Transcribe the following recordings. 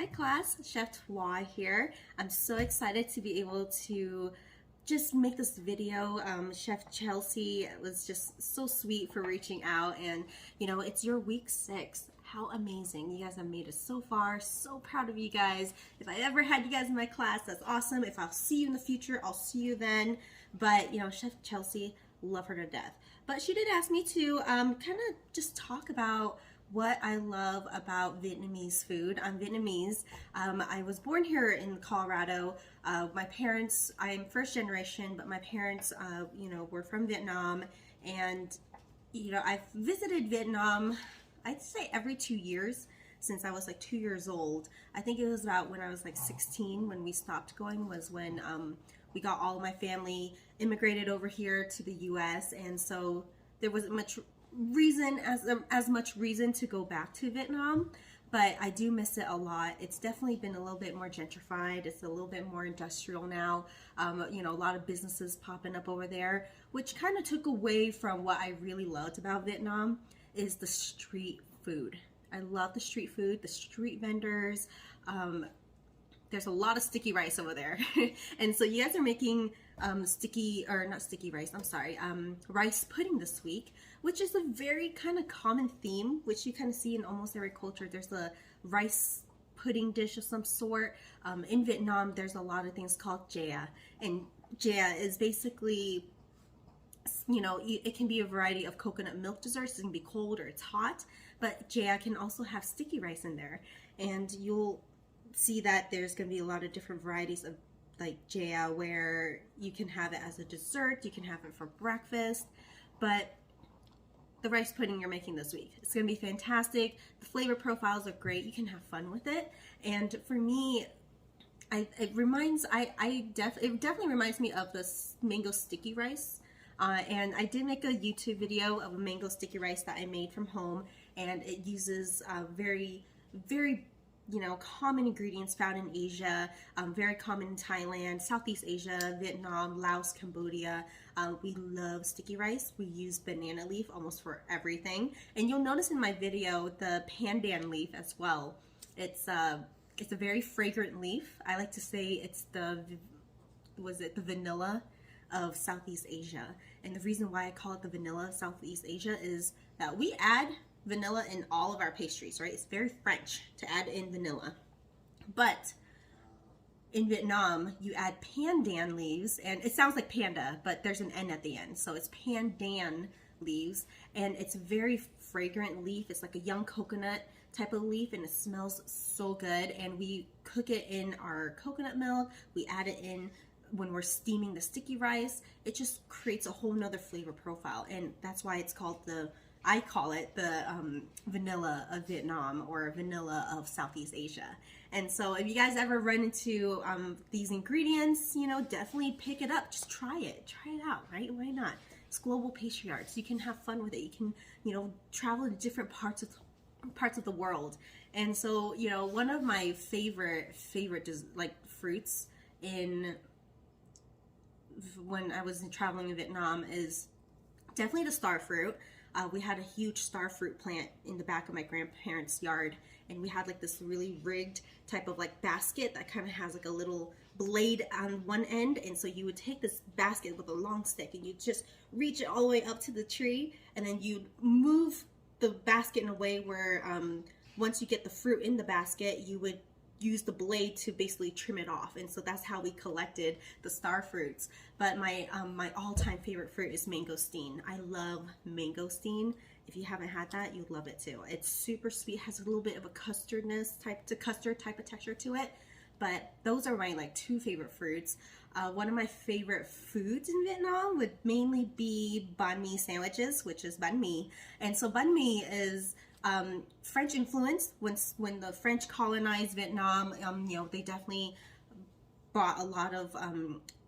Hi class, Chef Hua here. I'm so excited to be able to just make this video. Chef Chelsea was just so sweet for reaching out, and it's your week 6. How amazing. You guys have made it so far. So proud of you guys. If I ever had you guys in my class, that's awesome. If I'll see you in the future, I'll see you then. But Chef Chelsea, love her to death. But she did ask me to kind of just talk about what I love about Vietnamese food. I'm Vietnamese. I was born here in Colorado. My parents, I'm first generation, but my parents, were from Vietnam. And, I've visited Vietnam, I'd say every 2 years since I was like 2 years old. I think it was about when I was like 16 when we stopped going, was when we got all of my family immigrated over here to the US. And so there wasn't much reason as much reason to go back to Vietnam, but I do miss it a lot. It's definitely been a little bit more gentrified. It's a little bit more industrial now. A lot of businesses popping up over there, which kind of took away from what I really loved about Vietnam, is the street food. I love the street food, the street vendors. There's a lot of sticky rice over there. And so you guys are making rice pudding this week, which is a very kind of common theme, which you kind of see in almost every culture. There's a rice pudding dish of some sort. In Vietnam, there's a lot of things called gia, and gia is basically, it can be a variety of coconut milk desserts. It can be cold or it's hot, but gia can also have sticky rice in there, and you'll see that there's going to be a lot of different varieties of like gia, where you can have it as a dessert, you can have it for breakfast. But the rice pudding you're making this week, it's going to be fantastic. The flavor profiles are great. You can have fun with it. And for me, it definitely reminds me of the mango sticky rice. And I did make a YouTube video of a mango sticky rice that I made from home, and it uses very common ingredients found in Asia, very common in Thailand, Southeast Asia, Vietnam, Laos, Cambodia. We love sticky rice. We use banana leaf almost for everything. And you'll notice in my video the pandan leaf as well. It's a very fragrant leaf. I like to say it's the vanilla of Southeast Asia. And the reason why I call it the vanilla of Southeast Asia is that we add vanilla in all of our pastries, right? It's very French to add in vanilla. But in Vietnam, you add pandan leaves, and it sounds like panda, but there's an N at the end. So it's pandan leaves, and it's a very fragrant leaf. It's like a young coconut type of leaf, and it smells so good. And we cook it in our coconut milk. We add it in when we're steaming the sticky rice. It just creates a whole nother flavor profile, and that's why it's called I call it the vanilla of Vietnam, or vanilla of Southeast Asia. And so if you guys ever run into these ingredients, definitely pick it up. Just try it out, right? Why not? It's global pastry arts. You can have fun with it. You can, travel to different parts of the world. And so, one of my favorite fruits when I was traveling in Vietnam is definitely the star fruit. We had a huge star fruit plant in the back of my grandparents' yard, and we had like this really rigged type of like basket that kind of has like a little blade on one end. And so you would take this basket with a long stick, and you just reach it all the way up to the tree, and then you'd move the basket in a way where once you get the fruit in the basket, you would use the blade to basically trim it off. And so that's how we collected the star fruits. But my all-time favorite fruit is mangosteen. I love mangosteen. If you haven't had that, you'd love it too. It's super sweet, has a little bit of a custard type of texture to it. But those are my 2 favorite fruits. One of my favorite foods in Vietnam would mainly be banh mi sandwiches, which is banh mi. And so banh mi is French influence. When the French colonized Vietnam, they definitely brought a lot of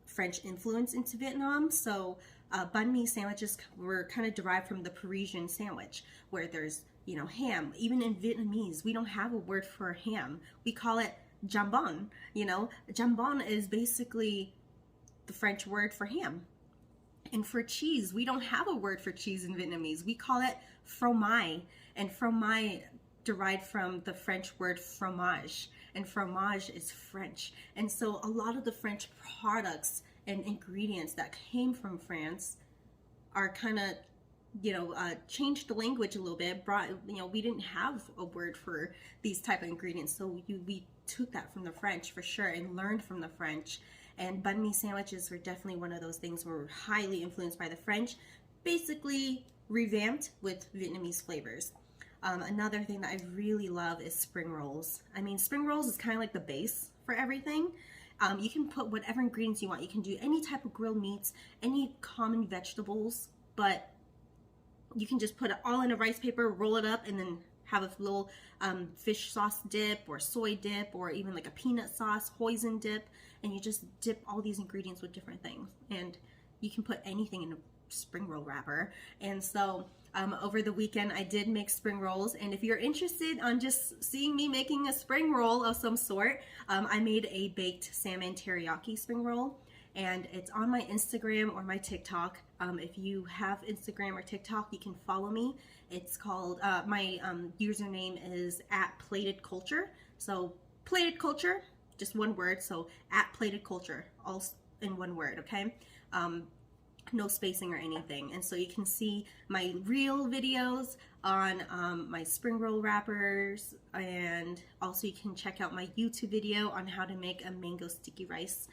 French influence into Vietnam. So banh mi sandwiches were kind of derived from the Parisian sandwich, where there's ham. Even in Vietnamese, we don't have a word for ham. We call it jambon. Jambon is basically the French word for ham. And for cheese, we don't have a word for cheese in Vietnamese. We call it phô mai. And phô mai derived from the French word fromage, and fromage is French. And so a lot of the French products and ingredients that came from France are kind of, changed the language a little bit, brought, we didn't have a word for these type of ingredients. So we took that from the French for sure and learned from the French. And banh mi sandwiches were definitely one of those things where we're highly influenced by the French, basically revamped with Vietnamese flavors. Another thing that I really love is spring rolls. I mean, spring rolls is kind of like the base for everything. You can put whatever ingredients you want. You can do any type of grilled meats, any common vegetables, but you can just put it all in a rice paper, roll it up, and then have a little fish sauce dip or soy dip or even like a peanut sauce, hoisin dip, and you just dip all these ingredients with different things. And you can put anything in a spring roll wrapper. And so over the weekend I did make spring rolls, and if you're interested on just seeing me making a spring roll of some sort, I made a baked salmon teriyaki spring roll, and it's on my Instagram or my TikTok. If you have Instagram or TikTok, you can follow me. It's called, my username is @platedculture. So plated culture, just one word, so @platedculture, all in one word, okay? No spacing or anything. And so you can see my real videos on my spring roll wrappers, and also you can check out my YouTube video on how to make a mango sticky rice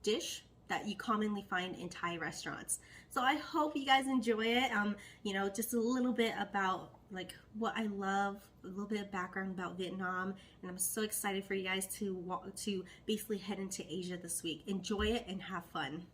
dish that you commonly find in Thai restaurants. So I hope you guys enjoy it. Just a little bit about like what I love, a little bit of background about Vietnam, and I'm so excited for you guys to basically head into Asia this week. Enjoy it and have fun.